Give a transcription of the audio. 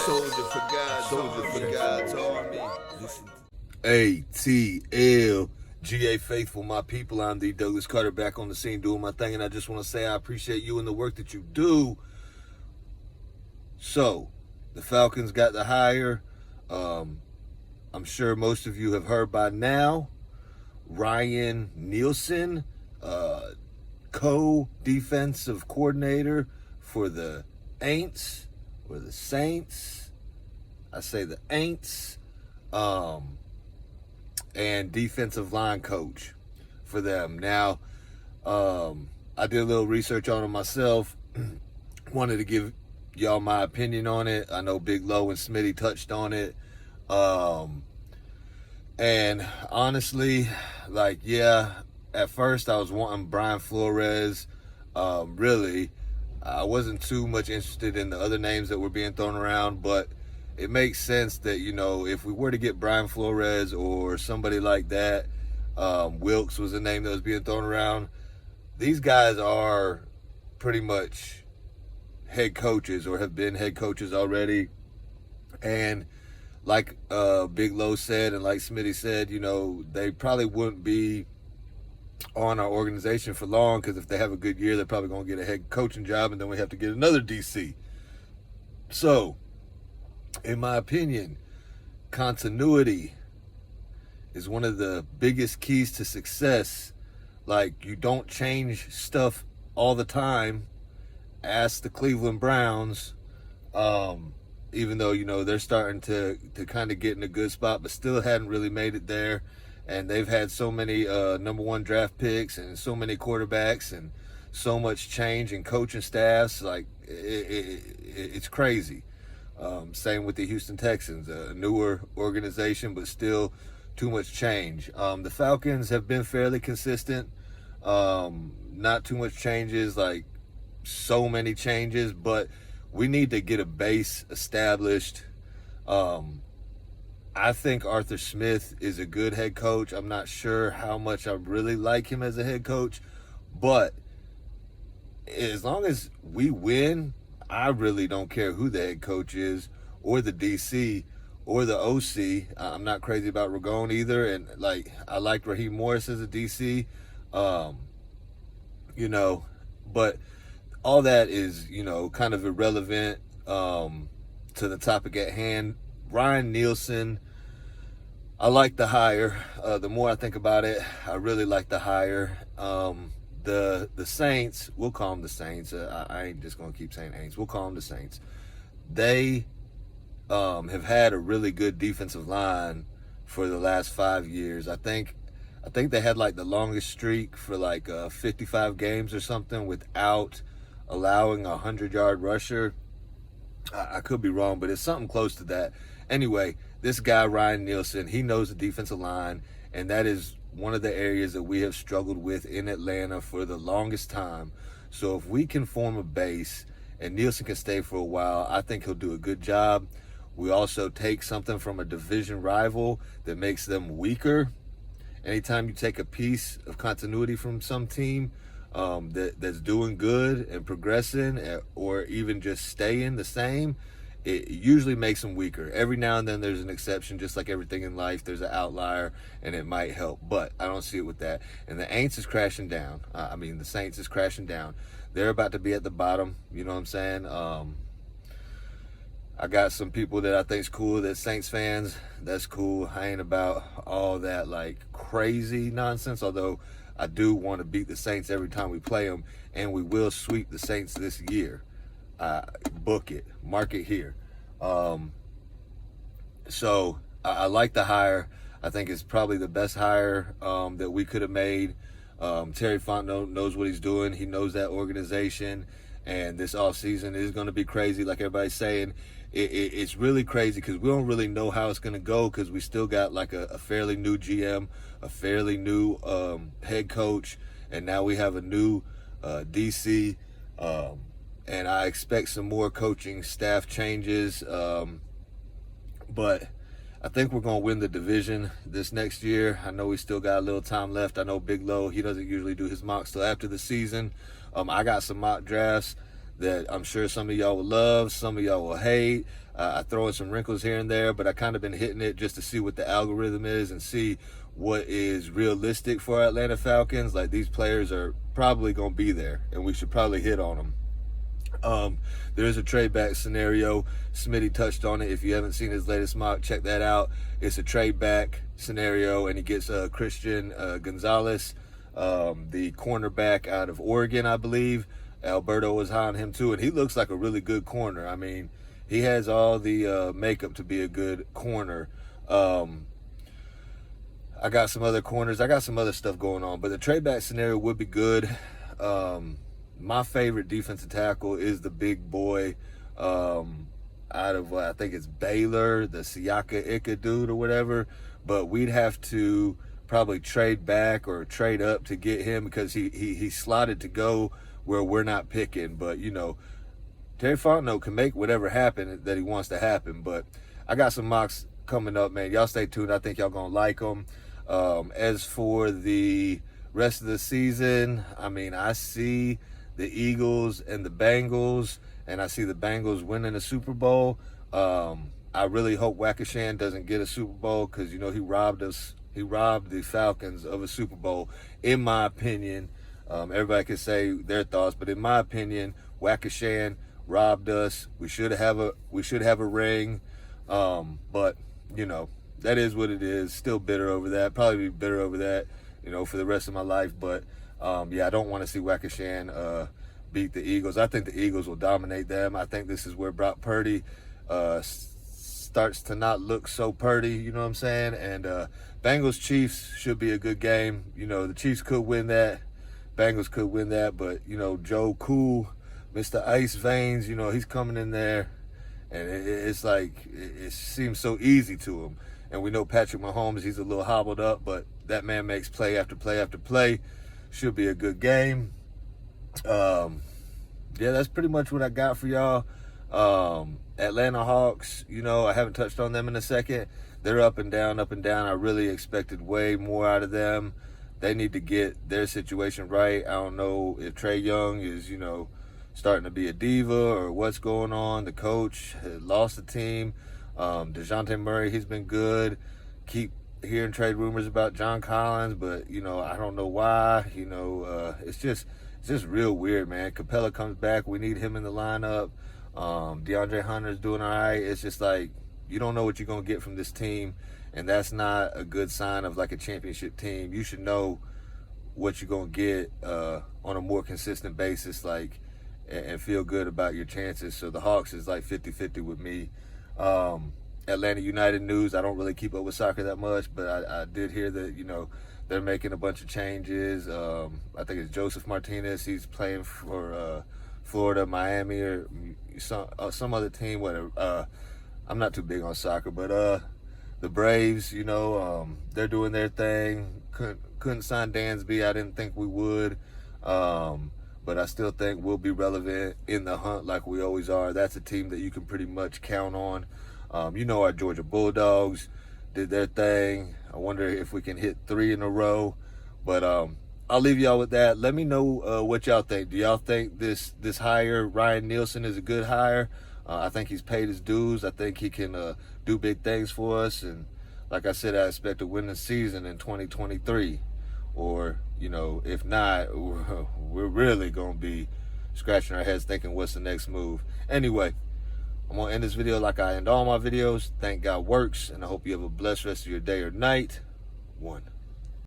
Soldier for God's army. ATL.GA faithful, my people. I'm the Douglas Carter, back on the scene doing my thing, and I just want to say I appreciate you and the work that you do. So, the Falcons got the hire. I'm sure most of you have heard by now. Ryan Nielsen, co-defensive coordinator for the aints, or the Saints. I say the aints. And defensive line coach for them. Now, I did a little research on it myself. Wanted to give y'all my opinion on it. I know Big Low and Smitty touched on it. And honestly, at first I was wanting Brian Flores. Really, I wasn't too much interested in the other names that were being thrown around, but it makes sense that, if we were to get Brian Flores or somebody like that, Wilkes was a name that was being thrown around. These guys are pretty much head coaches or have been head coaches already. And like Big Low said and like Smitty said, they probably wouldn't be on our organization for long, because if they have a good year, they're probably going to get a head coaching job, and then we have to get another DC. So, in my opinion, continuity is one of the biggest keys to success. Like, you don't change stuff all the time. Ask the Cleveland Browns, even though, they're starting to kind of get in a good spot, but still hadn't really made it there. And they've had so many number one draft picks and so many quarterbacks and so much change in coaching staffs. Like, it's crazy. Same with the Houston Texans, a newer organization, but still too much change. The Falcons have been fairly consistent. Not too much changes, like so many changes, but we need to get a base established. I think Arthur Smith is a good head coach. I'm not sure how much I really like him as a head coach, but as long as we win, I really don't care who the head coach is, or the DC, or the OC. I'm not crazy about Ragone either, and I liked Raheem Morris as a DC, but all that is, kind of irrelevant to the topic at hand. Ryan Nielsen, I like the hire. The more I think about it, I really like the hire. The Saints, we'll call them the Saints. I ain't just going to keep saying aints. We'll call them the Saints. They have had a really good defensive line for the last 5 years. I think they had the longest streak for 55 games or something without allowing a 100-yard rusher. I could be wrong, but it's something close to that. Anyway, this guy, Ryan Nielsen, he knows the defensive line, and that is one of the areas that we have struggled with in Atlanta for the longest time. So if we can form a base and Nielsen can stay for a while, I think he'll do a good job. We also take something from a division rival that makes them weaker. Anytime you take a piece of continuity from some team that's doing good and progressing, or even just staying the same, it usually makes them weaker. Every now and then there's an exception, just like everything in life. There's an outlier, and it might help, but I don't see it with that. And the Aints is crashing down. The Saints is crashing down. They're about to be at the bottom. You know what I'm saying? I got some people that I think's cool, that Saints fans. That's cool. I ain't about all that crazy nonsense, although I do want to beat the Saints every time we play them, and we will sweep the Saints this year. Book it, mark it here. So I like the hire. I think it's probably the best hire that we could have made. Terry Fontenot knows what he's doing. He knows that organization, and this offseason is going to be crazy, like everybody's saying. It's really crazy because we don't really know how it's going to go, because we still got a fairly new GM, a fairly new head coach, and now we have a new DC, and I expect some more coaching staff changes, but I think we're going to win the division this next year. I know we still got a little time left. I know Big Low, he doesn't usually do his mocks till after the season. I got some mock drafts that I'm sure some of y'all will love, some of y'all will hate. I throw in some wrinkles here and there, but I kind of been hitting it just to see what the algorithm is and see what is realistic for our Atlanta Falcons. Like, these players are probably going to be there, and we should probably hit on them. There is a trade back scenario. Smitty touched on it. If you haven't seen his latest mock, check that out. It's a trade back scenario, and he gets Christian Gonzalez, the cornerback out of Oregon, I believe. Alberto was high on him too, and he looks like a really good corner. I mean, he has all the makeup to be a good corner. I got some other corners. I got some other stuff going on, but the trade back scenario would be good. My favorite defensive tackle is the big boy out of, I think it's Baylor, the Siaka Ika dude or whatever. But we'd have to probably trade back or trade up to get him, because he slotted to go where we're not picking. But, you know, Terry Fontenot can make whatever happen that he wants to happen. But I got some mocks coming up, man. Y'all stay tuned. I think y'all going to like them. As for the rest of the season, I mean, I see the Eagles and the Bengals, and I see the Bengals winning the Super Bowl. I really hope Wackashan doesn't get a Super Bowl, because, you know, he robbed us. He robbed the Falcons of a Super Bowl, in my opinion. Everybody can say their thoughts, but in my opinion, Wackashan robbed us. We should have a ring, but, you know, that is what it is. Still bitter over that. Probably be bitter over that, you know, for the rest of my life. But yeah, I don't want to see Wackashan beat the Eagles. I think the Eagles will dominate them. I think this is where Brock Purdy starts to not look so Purdy, you know what I'm saying? And Bengals Chiefs should be a good game. You know, the Chiefs could win that. Bengals could win that, but, you know, Joe Cool, Mr. Ice Veins, you know, he's coming in there, and it's like, it seems so easy to him. And we know Patrick Mahomes, he's a little hobbled up, but that man makes play after play after play. Should be a good game. Yeah, that's pretty much what I got for y'all. Atlanta Hawks, you know, I haven't touched on them in a second. They're up and down, up and down. I really expected way more out of them. They need to get their situation right. I don't know if Trae Young is, you know, starting to be a diva or what's going on. The coach had lost the team. DeJounte Murray, he's been good. Keep hearing trade rumors about John Collins, but, you know, I don't know why. You know, it's just real weird, man. Capella comes back. We need him in the lineup. DeAndre Hunter's doing all right. It's just like, you don't know what you're going to get from this team, and that's not a good sign of like a championship team. You should know what you're going to get on a more consistent basis, like, and feel good about your chances. So the Hawks is like 50-50 with me. Atlanta United news, I don't really keep up with soccer that much, but I did hear that, you know, they're making a bunch of changes. I think it's Joseph Martinez. He's playing for Florida, Miami, or some other team. Whatever. I'm not too big on soccer, but the Braves, you know, they're doing their thing. Couldn't sign Dansby. I didn't think we would. But I still think we'll be relevant in the hunt like we always are. That's a team that you can pretty much count on. You know, our Georgia Bulldogs did their thing. I wonder if we can hit 3 in a row. But I'll leave y'all with that. Let me know what y'all think. Do y'all think this hire, Ryan Nielsen, is a good hire? I think he's paid his dues. I think he can do big things for us. And like I said, I expect to win the season in 2023. Or, you know, if not, we're really going to be scratching our heads thinking, what's the next move? Anyway, I'm going to end this video like I end all my videos. Thank God works, and I hope you have a blessed rest of your day or night. 1.